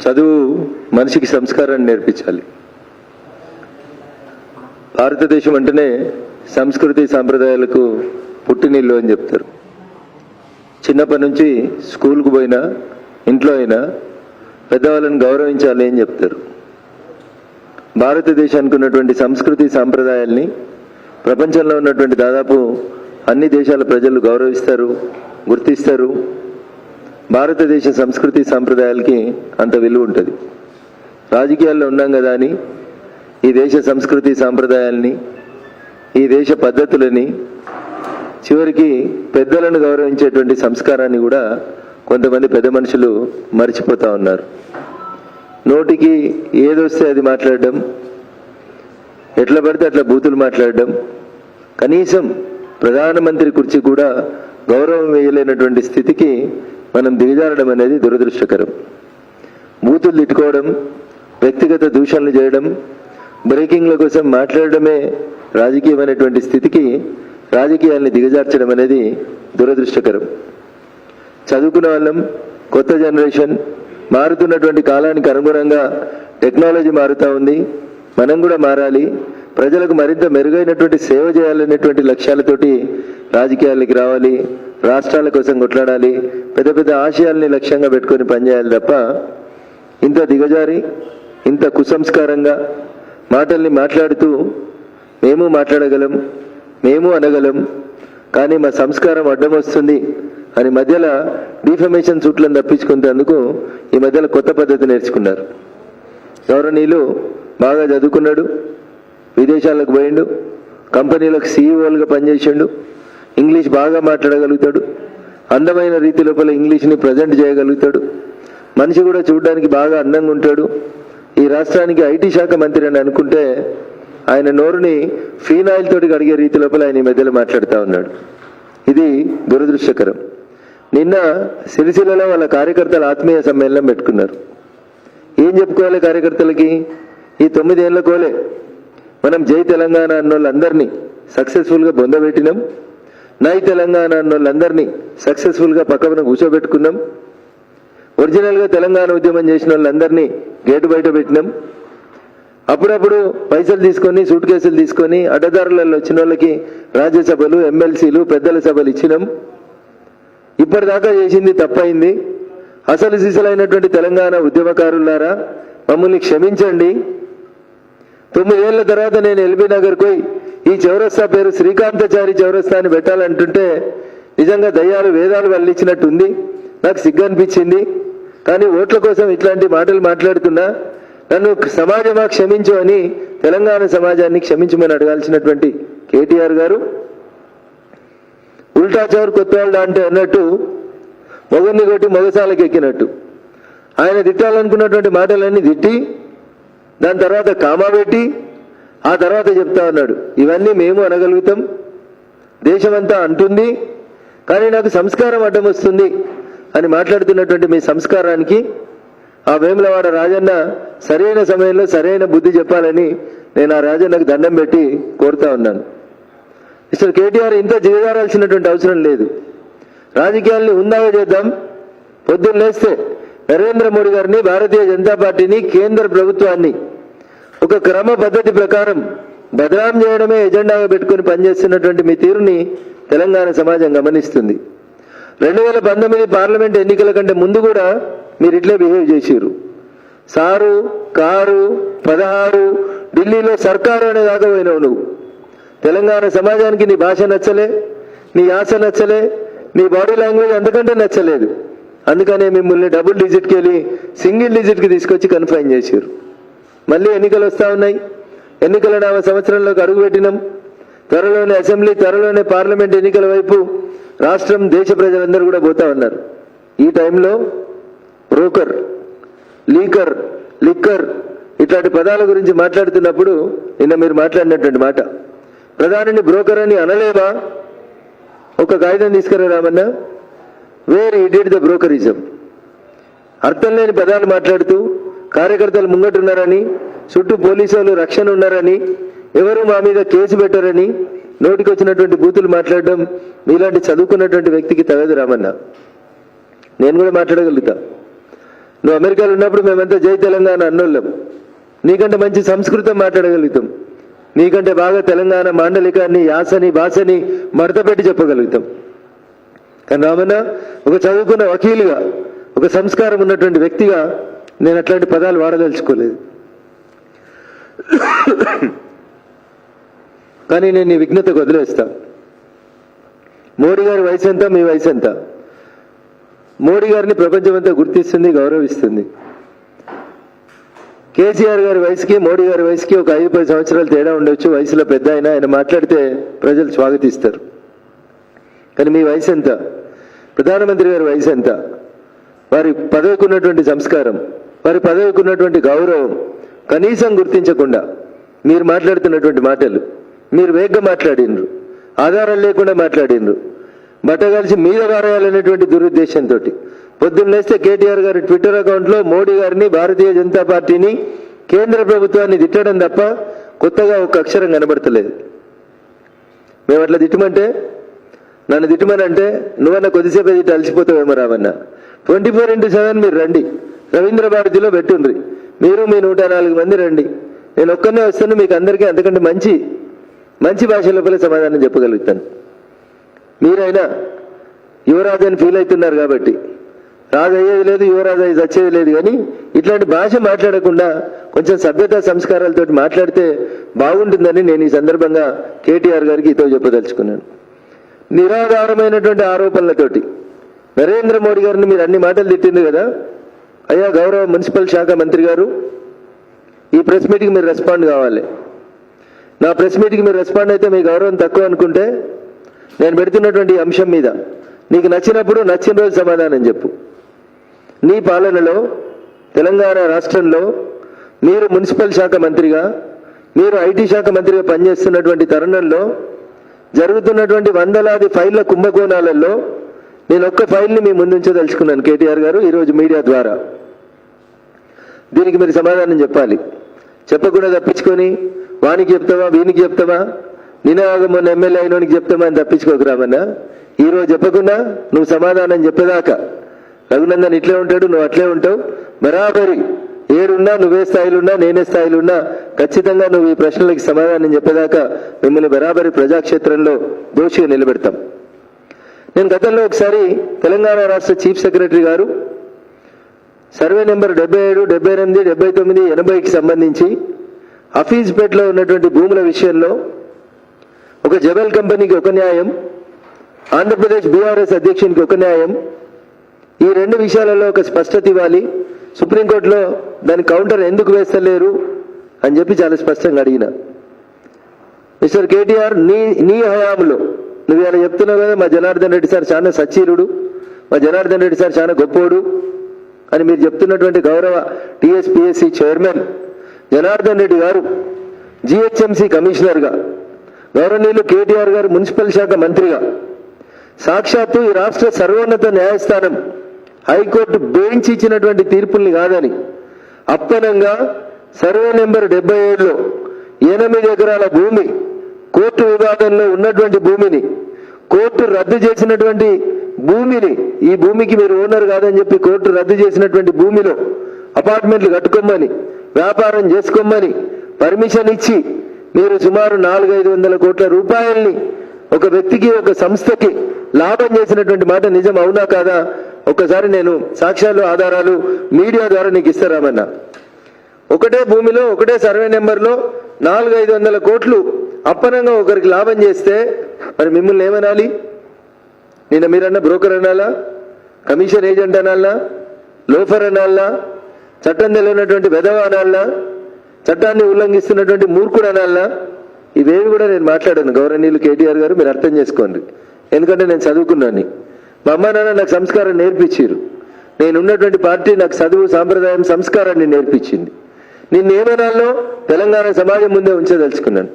చదువు మనిషికి సంస్కారాన్ని నేర్పించాలి. భారతదేశం అంటేనే సంస్కృతి సాంప్రదాయాలకు పుట్టినిల్లు అని చెప్తారు. చిన్నప్పటి నుంచి స్కూల్కు పోయినా ఇంట్లో అయినా పెద్దవాళ్ళని గౌరవించాలి అని చెప్తారు. భారతదేశానికి ఉన్నటువంటి సంస్కృతి సాంప్రదాయాల్ని ప్రపంచంలో ఉన్నటువంటి దాదాపు అన్ని దేశాల ప్రజలు గౌరవిస్తారు, గుర్తిస్తారు. భారతదేశ సంస్కృతి సాంప్రదాయాలకి అంత విలువ ఉంటుంది. రాజకీయాల్లో ఉన్నాం కదా అని ఈ దేశ సంస్కృతి సాంప్రదాయాల్ని, ఈ దేశ పద్ధతులని, చివరికి పెద్దలను గౌరవించేటువంటి సంస్కారాన్ని కూడా కొంతమంది పెద్ద మనుషులు మర్చిపోతూ ఉన్నారు. నోటికి ఏదొస్తే అది మాట్లాడడం, ఎట్లా పడితే అట్లా బూతులు మాట్లాడడం, కనీసం ప్రధానమంత్రి కుర్చీ కూడా గౌరవం వేయలేనటువంటి స్థితికి మనం దిగజారడం అనేది దురదృష్టకరం. బూతులు తిట్టుకోవడం, వ్యక్తిగత దూషణలు చేయడం, బ్రేకింగ్ల కోసం మాట్లాడడమే రాజకీయమైనటువంటి స్థితికి రాజకీయాల్ని దిగజార్చడం అనేది దురదృష్టకరం. చదువుకున్న వాళ్ళం, కొత్త జనరేషన్, మారుతున్నటువంటి కాలానికి అనుగుణంగా టెక్నాలజీ మారుతూ ఉంది. మనం కూడా మారాలి. ప్రజలకు మరింత మెరుగైనటువంటి సేవ చేయాలనేటువంటి లక్ష్యాలతోటి రాజకీయాలకి రావాలి. రాష్ట్రాల కోసం కొట్లాడాలి. పెద్ద పెద్ద ఆశయాల్ని లక్ష్యంగా పెట్టుకొని పనిచేయాలి తప్ప ఇంత దిగజారి, ఇంత కుసంస్కారంగా మాటల్ని మాట్లాడుతూ మేము మాట్లాడగలం, మేము అనగలం, కానీ మా సంస్కారం అడ్డం వస్తుంది అని మధ్యలో డిఫమేషన్ సూట్లను తప్పించుకునేందుకు ఈ మధ్యలో కొత్త పద్ధతి నేర్చుకున్నారు. గౌరవనీయులు బాగా చదువుకున్నాడు, విదేశాలకు పోయిండు, కంపెనీలకు సీఈఓలుగా పనిచేసిండు, ఇంగ్లీష్ బాగా మాట్లాడగలుగుతాడు, అందమైన రీతి లోపల ఇంగ్లీష్ని ప్రజెంట్ చేయగలుగుతాడు, మనిషి కూడా చూడడానికి బాగా అందంగా ఉంటాడు. ఈ రాష్ట్రానికి ఐటీ శాఖ మంత్రి అని అనుకుంటే ఆయన నోరుని ఫీనాయిల్ తోటి కడిగే రీతి లోపల ఆయన ఈ మధ్యలో మాట్లాడుతూ ఉన్నాడు. ఇది దురదృష్టకరం. నిన్న సిరిసిల్లలో వాళ్ళ కార్యకర్తల ఆత్మీయ సమ్మేళనం పెట్టుకున్నారు. ఏం చెప్పుకోవాలి కార్యకర్తలకి? ఈ 9 ఏళ్ల కోలే మనం జై తెలంగాణ అన్నోళ్ళందరినీ సక్సెస్ఫుల్గా బొందబెట్టినాం. నై తెలంగాణ అన్నోళ్ళందరినీ సక్సెస్ఫుల్గా పక్కన కూర్చోబెట్టుకున్నాం. ఒరిజినల్గా తెలంగాణ ఉద్యమం చేసిన వాళ్ళందరినీ గేటు బయట పెట్టినాం. అప్పుడప్పుడు పైసలు తీసుకొని, సూట్ కేసులు తీసుకొని అడ్డదారులలో వచ్చిన వాళ్ళకి రాజ్యసభలు, ఎమ్మెల్సీలు, పెద్దల సభలు ఇచ్చినాం. ఇప్పటిదాకా చేసింది తప్పైంది. అసలు సిసలైనటువంటి తెలంగాణ ఉద్యమకారులారా, మమ్మల్ని క్షమించండి. 9 ఏళ్ల తర్వాత నేను ఎల్బీ నగర్ పోయి ఈ చౌరస్తా పేరు శ్రీకాంతాచారి చౌరస్తా అని పెట్టాలంటుంటే నిజంగా దయ్యాలు వేదాలు వల్లించినట్టుంది. నాకు సిగ్గు అనిపించింది. కానీ ఓట్ల కోసం ఇట్లాంటి మాటలు మాట్లాడుతున్నా నన్ను సమాజమా క్షమించు అని తెలంగాణ సమాజాన్ని క్షమించమని అడగాల్సినటువంటి కేటీఆర్ గారు ఉల్టా చౌర్ కొత్తవాళ్ళ అంటే అన్నట్టు మొగన్ని కొట్టి మొగసాలకు ఎక్కినట్టు ఆయన తిట్టాలనుకున్నటువంటి మాటలన్నీ తిట్టి దాని తర్వాత కామా పెట్టి ఆ తర్వాత చెప్తా ఉన్నాడు, ఇవన్నీ మేము అనగలుగుతాం, దేశమంతా అంటుంది, కానీ నాకు సంస్కారం అడ్డం వస్తుంది అని మాట్లాడుతున్నటువంటి మీ సంస్కారానికి ఆ వేములవాడ రాజన్న సరైన సమయంలో సరైన బుద్ధి చెప్పాలని నేను ఆ రాజన్నకు దండం పెట్టి కోరుతా ఉన్నాను. మిస్టర్ కేటీఆర్ ఇంత దిగజారాల్సినటువంటి అవసరం లేదు. రాజకీయాల్ని ఉందాగా చేద్దాం. పొద్దున్న లేస్తే నరేంద్ర మోడీ గారిని, భారతీయ జనతా పార్టీని, కేంద్ర ప్రభుత్వాన్ని ఒక క్రమ పద్ధతి ప్రకారం బదనాం చేయడమే ఎజెండాగా పెట్టుకుని పనిచేస్తున్నటువంటి మీ తీరుని తెలంగాణ సమాజం గమనిస్తుంది. 2019 పార్లమెంట్ ఎన్నికల కంటే ముందు కూడా మీరు ఇట్లే బిహేవ్ చేసిరు. సారు, కారు, 16 ఢిల్లీలో సర్కారు అనే దాకా పోయినావు నువ్వు. తెలంగాణ సమాజానికి నీ భాష నచ్చలే, నీ యాస నచ్చలే, నీ బాడీ లాంగ్వేజ్ అంతకంటే నచ్చలేదు. అందుకనే మిమ్మల్ని డబుల్ డిజిట్కి వెళ్ళి సింగిల్ డిజిట్కి తీసుకొచ్చి కన్ఫైన్ చేశారు. మళ్ళీ ఎన్నికలు వస్తూ ఉన్నాయి. ఎన్నికల 9వ సంవత్సరంలోకి అడుగుపెట్టినాం. త్వరలోనే అసెంబ్లీ, త్వరలోనే పార్లమెంట్ ఎన్నికల వైపు రాష్ట్రం, దేశ ప్రజలందరూ కూడా పోతా ఉన్నారు. ఈ టైంలో బ్రోకర్, లీకర్, లిక్కర్ ఇట్లాంటి పదాల గురించి మాట్లాడుతున్నప్పుడు నిన్న మీరు మాట్లాడినటువంటి మాట, ప్రధానిని బ్రోకర్ అని అనలేవా? ఒక కాగితం తీసుకురామన్నా, where he did the brokerism. అర్థం లేని పదాలు మాట్లాడుతూ కార్యకర్తలు ముంగటున్నారని, చుట్టూ పోలీసులు రక్షణ ఉన్నారని, ఎవరు మా మీద కేసు పెట్టారని నోటికొచ్చినటువంటి బూతులు మాట్లాడడం మీలాంటి చదువుకున్నటువంటి వ్యక్తికి తగదు రామన్న. నేను కూడా మాట్లాడగలుగుతా. నువ్వు అమెరికాలో ఉన్నప్పుడు మేమంతా జై తెలంగాణ అన్నోళ్ళం. నీకంటే మంచి సంస్కృతం మాట్లాడగలుగుతాం, నీకంటే బాగా తెలంగాణ మాండలికాన్ని, యాసని, భాషని మడతపెట్టి చెప్పగలుగుతాం. కానీ రామన్న ఒక చదువుకున్న వకీలుగా, ఒక సంస్కారం ఉన్నటువంటి వ్యక్తిగా నేను అట్లాంటి పదాలు వాడదలుచుకోలేదు. కానీ నేను నీ విఘ్నతకు వదిలేస్తా. మోడీ గారి వయసు ఎంత, మీ వయసు ఎంత? మోడీ గారిని ప్రపంచమంతా గుర్తిస్తుంది, గౌరవిస్తుంది. కేసీఆర్ గారి వయసుకి మోడీ గారి వయసుకి ఒక 5-10 సంవత్సరాలు తేడా ఉండొచ్చు. వయసులో పెద్ద ఆయన మాట్లాడితే ప్రజలు స్వాగతిస్తారు. కానీ మీ వయసు ఎంత? ప్రధానమంత్రి గారి వయసు ఎంత? వారి పదవికి ఉన్నటువంటి సంస్కారం, వారి పదవికి ఉన్నటువంటి గౌరవం కనీసం గుర్తించకుండా మీరు మాట్లాడుతున్నటువంటి మాటలు, మీరు వేగంగా మాట్లాడినరు, ఆధారాలు లేకుండా మాట్లాడినరు, బట్టగలిసి మీద పారేయాలనేటువంటి దురుద్దేశంతో పొద్దున్నేస్తే కేటీఆర్ గారి ట్విట్టర్ అకౌంట్లో మోడీ గారిని, భారతీయ జనతా పార్టీని, కేంద్ర ప్రభుత్వాన్ని తిట్టడం తప్ప కొత్తగా ఒక అక్షరం కనబడతలేదు. మేము అట్లా తిట్టమంటే, నన్ను తిట్టమనంటే నువ్వన్నా కొద్దిసేపు తిట్టి అలసిపోతావేమో రావన్నా. 24/7 మీరు రండి, రవీంద్ర భారతిలో పెట్టుండ్రి, మీరు మీ 104 మంది రండి. నేను ఒక్కనే వస్తాను, మీకు అందరికీ అంతకంటే మంచి భాష లోపలే సమాధానం చెప్పగలుగుతాను. మీరైనా యువరాజు అని ఫీల్ అవుతున్నారు కాబట్టి, రాజు అయ్యేది లేదు, యువరాజు అయ్యి వచ్చేది లేదు. కానీ ఇట్లాంటి భాష మాట్లాడకుండా కొంచెం సభ్యతా సంస్కారాలతో మాట్లాడితే బాగుంటుందని నేను ఈ సందర్భంగా కేటీఆర్ గారికి ఇతో చెప్పదలుచుకున్నాను. నిరాధారమైనటువంటి ఆరోపణలతోటి నరేంద్ర మోడీ గారిని మీరు అన్ని మాటలు తిట్టింది కదా. అయ్యా గౌరవ మున్సిపల్ శాఖ మంత్రి గారు, ఈ ప్రెస్ మీట్కి మీరు రెస్పాండ్ కావాలి. నా ప్రెస్ మీట్కి మీరు రెస్పాండ్ అయితే మీ గౌరవం తక్కువ అనుకుంటే నేను పెడుతున్నటువంటి అంశం మీద నీకు నచ్చినప్పుడు నచ్చిన రోజు సమాధానం చెప్పు. నీ పాలనలో తెలంగాణ రాష్ట్రంలో మీరు మున్సిపల్ శాఖ మంత్రిగా, మీరు ఐటీ శాఖ మంత్రిగా పనిచేస్తున్నటువంటి తరుణంలో జరుగుతున్నటువంటి వందలాది ఫైళ్ల కుంభకోణాలలో నేను ఒక్క ఫైల్ని మీ ముందుంచదలుచుకున్నాను కేటీఆర్ గారు, ఈరోజు మీడియా ద్వారా. దీనికి మీరు సమాధానం చెప్పాలి. చెప్పకుండా తప్పించుకొని వానికి చెప్తావా, వీనికి చెప్తావా, నినాగమన్న ఎమ్మెల్యే అయినోనికి చెప్తామా అని తప్పించుకోకరామన్నా. ఈరోజు చెప్పకుండా నువ్వు సమాధానం చెప్పేదాకా రఘునందన్ ఇట్లే ఉంటాడు, నువ్వు అట్లే ఉంటావు. బరాబరి ఏడున్నా, నువ్వే స్థాయిలున్నా, నేనే స్థాయిలున్నా, ఖచ్చితంగా నువ్వు ఈ ప్రశ్నలకి సమాధానం చెప్పేదాకా మిమ్మల్ని బరాబరి ప్రజాక్షేత్రంలో దోషిగా నిలబెడతాం. నేను గతంలో ఒకసారి తెలంగాణ రాష్ట్ర చీఫ్ సెక్రటరీ గారు సర్వే నెంబర్ 77, 78, 79, 80కి సంబంధించి హఫీజ్పేటలో ఉన్నటువంటి భూముల విషయంలో ఒక జబెల్ కంపెనీకి ఒక న్యాయం, ఆంధ్రప్రదేశ్ బీఆర్ఎస్ అధ్యక్షునికి ఒక న్యాయం, ఈ 2 విషయాలలో ఒక స్పష్టత ఇవ్వాలి. సుప్రీంకోర్టులో దాని కౌంటర్ ఎందుకు వేస్తలేరు అని చెప్పి చాలా స్పష్టంగా అడిగిన. మిస్టర్ కేటీఆర్, నీ హయాంలో నువ్వు ఇలా చెప్తున్నావు కదా, మా జనార్దన్ రెడ్డి సార్ చాలా సచ్చీరుడు, మా జనార్దన్ రెడ్డి సార్ చాలా గొప్పోడు అని మీరు చెప్తున్నటువంటి గౌరవ టీఎస్పీఎస్సీ చైర్మన్ జనార్దన్ రెడ్డి గారు జిహెచ్ఎంసీ కమిషనర్గా, గౌరవనీయులు కేటీఆర్ గారు మున్సిపల్ శాఖ మంత్రిగా, సాక్షాత్తు ఈ రాష్ట్ర సర్వోన్నత న్యాయస్థానం హైకోర్టు బెంచ్ ఇచ్చినటువంటి తీర్పుల్ని కాదని అప్పనంగా సర్వే నెంబర్ 77లో 8 ఎకరాల భూమి, కోర్టు విభాగంలో ఉన్నటువంటి భూమిని, కోర్టు రద్దు చేసినటువంటి భూమిని, ఈ భూమికి మీరు ఓనర్ కాదని చెప్పి కోర్టు రద్దు చేసినటువంటి భూమిలో అపార్ట్మెంట్లు కట్టుకోమని, వ్యాపారం చేసుకోమని పర్మిషన్ ఇచ్చి మీరు సుమారు 400-500 కోట్ల రూపాయల్ని ఒక వ్యక్తికి, ఒక సంస్థకి లాభం చేసినటువంటి మాట నిజం అవునా కాదా? ఒక్కసారి నేను సాక్ష్యాలు, ఆధారాలు మీడియా ద్వారా నీకు ఇస్తారామన్నా. ఒకటే భూమిలో, ఒకటే సర్వే నెంబర్లో 400-500 కోట్లు అప్పనంగా ఒకరికి లాభం చేస్తే మరి మిమ్మల్ని ఏమనాలి? నిన్న మీరన్నా బ్రోకర్ అనాలా, కమిషన్ ఏజెంట్ అనాలా, లోఫర్ అనాలా, చట్టం తెలియనటువంటి వెధవ అనాలా, చట్టాన్ని ఉల్లంఘిస్తున్నటువంటి మూర్ఖుడు అనాలా? ఇవేవి కూడా నేను మాట్లాడాను. గౌరవనీయులు కేటీఆర్ గారు, మీరు అర్థం చేసుకోండి. ఎందుకంటే నేను చదువుకున్నాను, మా అమ్మ నాన్న నాకు సంస్కారం నేర్పించారు. నేను ఉన్నటువంటి పార్టీ నాకు చదువు, సాంప్రదాయం, సంస్కారాన్ని నేర్పించింది. నిన్నేమనాల్లో తెలంగాణ సమాజం ముందే ఉంచదలుచుకున్నాను.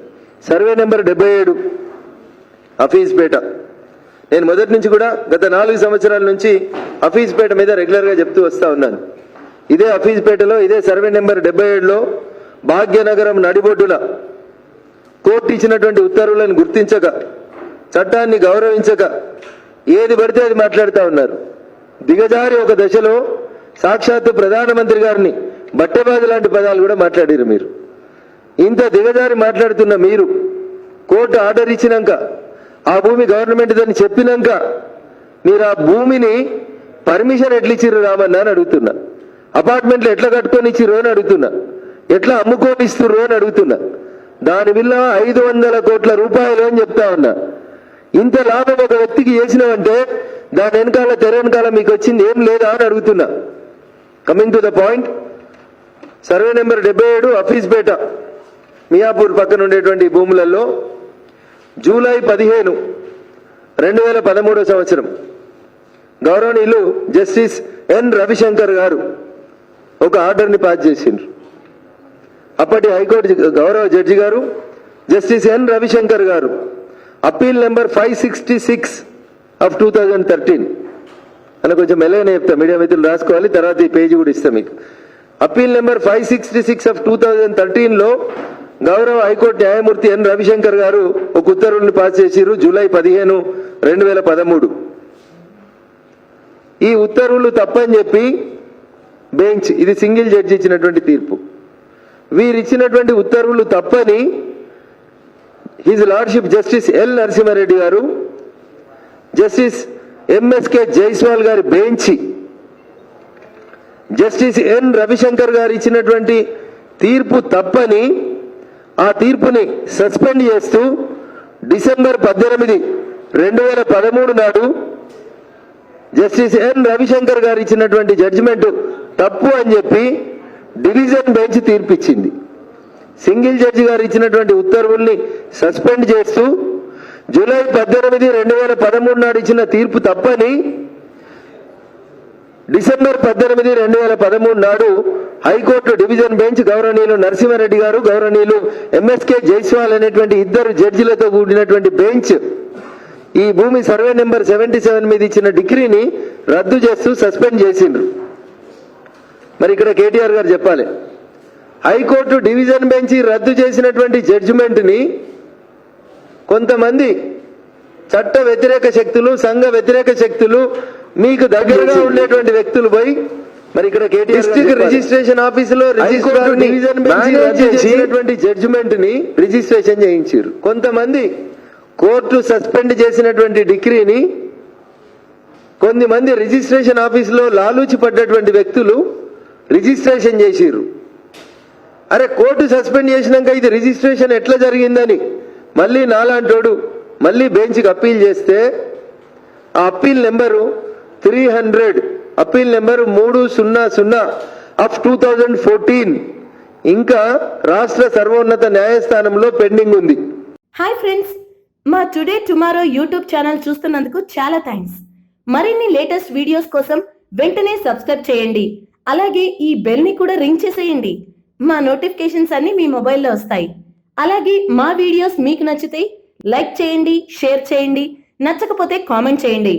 Survey number 77 Hafeezpet. నేను మొదటి నుంచి కూడా గత 4 సంవత్సరాల నుంచి హఫీజ్పేట మీద రెగ్యులర్గా చెప్తూ వస్తా ఉన్నాను. ఇదే హఫీజ్పేటలో, ఇదే సర్వే నెంబర్ 77లో భాగ్యనగరం నడిబొడ్డుల కోర్టు ఇచ్చినటువంటి ఉత్తర్వులను గుర్తించక, చట్టాన్ని గౌరవించక ఏది పడితే అది మాట్లాడుతూ ఉన్నారు. దిగజారి ఒక దశలో సాక్షాత్తు ప్రధానమంత్రి గారిని బట్టెబాజు లాంటి పదాలు కూడా మాట్లాడారు మీరు. ఇంత దిగజారి మాట్లాడుతున్న మీరు కోర్టు ఆర్డర్ ఇచ్చినాక ఆ భూమి గవర్నమెంట్ అని చెప్పినాక మీరు ఆ భూమిని పర్మిషన్ ఎట్లా ఇచ్చిర్రు రామన్నా అని అడుగుతున్నా. అపార్ట్మెంట్లు ఎట్లా కట్టుకొని ఇచ్చిర్రు అని అడుగుతున్నా. ఎట్లా అమ్ముకొని ఇస్తుర్రు అని అడుగుతున్నా. దాని విలువ 500 కోట్ల రూపాయలు అని చెప్తా ఉన్నా. ఇంత లాభం ఒక వ్యక్తికి చేసినావంటే దాని వెనకాల తెర వెనకాల మీకు వచ్చింది ఏం లేదా అని అడుగుతున్నా. Coming to the point, survey number 77 Hafeezpet Miyapur పక్కన ఉండేటువంటి భూములలో జూలై 15, 2013 సంవత్సరం గౌరవనీయులు జస్టిస్ ఎన్ రవిశంకర్ గారు ఒక ఆర్డర్ని పాస్ చేసిండ్రు. అప్పటి హైకోర్టు గౌరవ జడ్జి గారు జస్టిస్ ఎన్ రవిశంకర్ గారు అప్పీల్ నెంబర్ 566 ఆఫ్ 2013 అని కొంచెం మెల్లగానే చెప్తా, మీడియా మిత్రులు రాసుకోవాలి, తర్వాత ఈ పేజీ కూడా ఇస్తాం మీకు. అప్పీల్ నెంబర్ 566 ఆఫ్ 2013లో గౌరవ హైకోర్టు న్యాయమూర్తి ఎన్ రవిశంకర్ గారు ఒక ఉత్తర్వుల్ని పాస్ చేసిరు జూలై 15, 2013. ఈ ఉత్తర్వులు తప్పని చెప్పి బెంచ్, ఇది సింగిల్ జడ్జి ఇచ్చినటువంటి తీర్పు, వీరిచ్చినటువంటి ఉత్తర్వులు తప్పని his lordship justice L Narasimha Reddy గారు, జస్టిస్ ఎంఎస్కే జైస్వాల్ గారి బెంచ్ జస్టిస్ ఎన్ రవిశంకర్ గారు ఇచ్చినటువంటి తీర్పు తప్పని ఆ తీర్పుని సస్పెండ్ చేస్తూ డిసెంబర్ 18, 2013 నాడు జస్టిస్ ఎన్ రవిశంకర్ గారు ఇచ్చినటువంటి జడ్జిమెంట్ తప్పు అని చెప్పి డివిజన్ బెంచ్ తీర్పిచ్చింది. సింగిల్ జడ్జి గారు ఇచ్చినటువంటి ఉత్తర్వుల్ని సస్పెండ్ చేస్తూ జూలై 18, 2013 నాడు ఇచ్చిన తీర్పు తప్పని డిసెంబర్ 18, 2013 నాడు హైకోర్టు డివిజన్ బెంచ్ గౌరవనీయులు నరసింహారెడ్డి గారు, గౌరవనీయులు ఎంఎస్కే జైస్వాల్ అనేటువంటి ఇద్దరు జడ్జిలతో కూడినటువంటి బెంచ్ ఈ భూమి సర్వే నెంబర్ 77 మీద ఇచ్చిన డిగ్రీని రద్దు చేస్తూ సస్పెండ్ చేసిండ్రు. మరి ఇక్కడ కేటీఆర్ గారు చెప్పాలి, హైకోర్టు డివిజన్ బెంచ్ రద్దు చేసినటువంటి జడ్జిమెంట్ని కొంతమంది చట్ట వ్యతిరేక శక్తులు, సంఘ వ్యతిరేక శక్తులు, మీకు దగ్గరగా ఉండేటువంటి వ్యక్తులు పోయి మరి ఇక్కడ డిస్ట్రిక్ట్ రిజిస్ట్రేషన్ ఆఫీసులో డివిజన్ బెంచ్ చేసినటువంటి జడ్జిమెంట్ ని రిజిస్ట్రేషన్ చేయించారు. కొంతమంది కోర్టు సస్పెండ్ చేసినటువంటి డిగ్రీని కొంతమంది రిజిస్ట్రేషన్ ఆఫీసులో లాలూచి పడ్డటువంటి వ్యక్తులు రిజిస్ట్రేషన్ చేసిర్రు. అరే కోర్టు సస్పెండ్ చేసినాక ఇది రిజిస్ట్రేషన్ ఎట్లా జరిగిందని మళ్ళీ నాలాంటోడు మళ్ళీ బెంచ్కి అప్పీల్ చేస్తే ఆ appeal number 300, appeal number 300 of 2014 ఇంకా రాష్ట్ర సర్వోన్నత న్యాయస్థానంలో పెండింగ్ ఉంది. హాయ్ ఫ్రెండ్స్, మా టుడే టుమారో యూట్యూబ్ ఛానల్ చూస్తున్నందుకు చాలా థ్యాంక్స్. మరిన్ని లేటెస్ట్ వీడియోస్ కోసం వెంటనే సబ్స్క్రైబ్ చేయండి. అలాగే ఈ బెల్ ని కూడా రింగ్ చేసేయండి. మా నోటిఫికేషన్స్ అన్ని మీ మొబైల్లో వస్తాయి. అలాగే మా వీడియోస్ మీకు నచ్చితే లైక్ చేయండి, షేర్ చేయండి, నచ్చకపోతే కామెంట్ చేయండి.